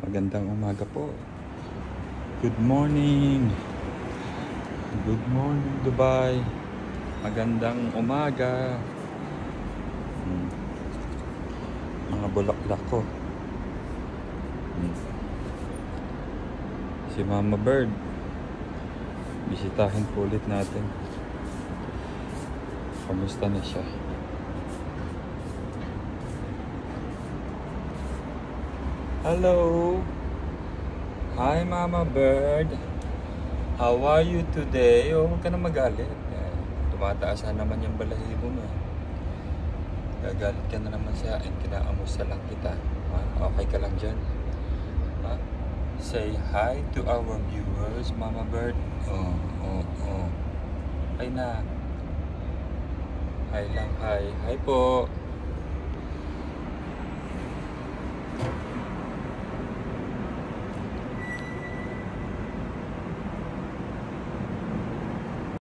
Magandang umaga po. Good morning. Good morning, Dubai. Magandang umaga. Mga bulaklak ko. Si Mama Bird. Bisitahin po ulit natin. Kamusta na siya? Hello. Hi, Mama Bird. How are you today? Oh, huwag ka na magalit. Tumataas na naman yung balahibo mo. Gagalit ka na naman sa akin. Kinaamusta lang kita. Ha? Okay ka lang dyan? Ha? Say hi to our viewers, Mama Bird. Oh. Hi na. Hi lang, hi. Hi po.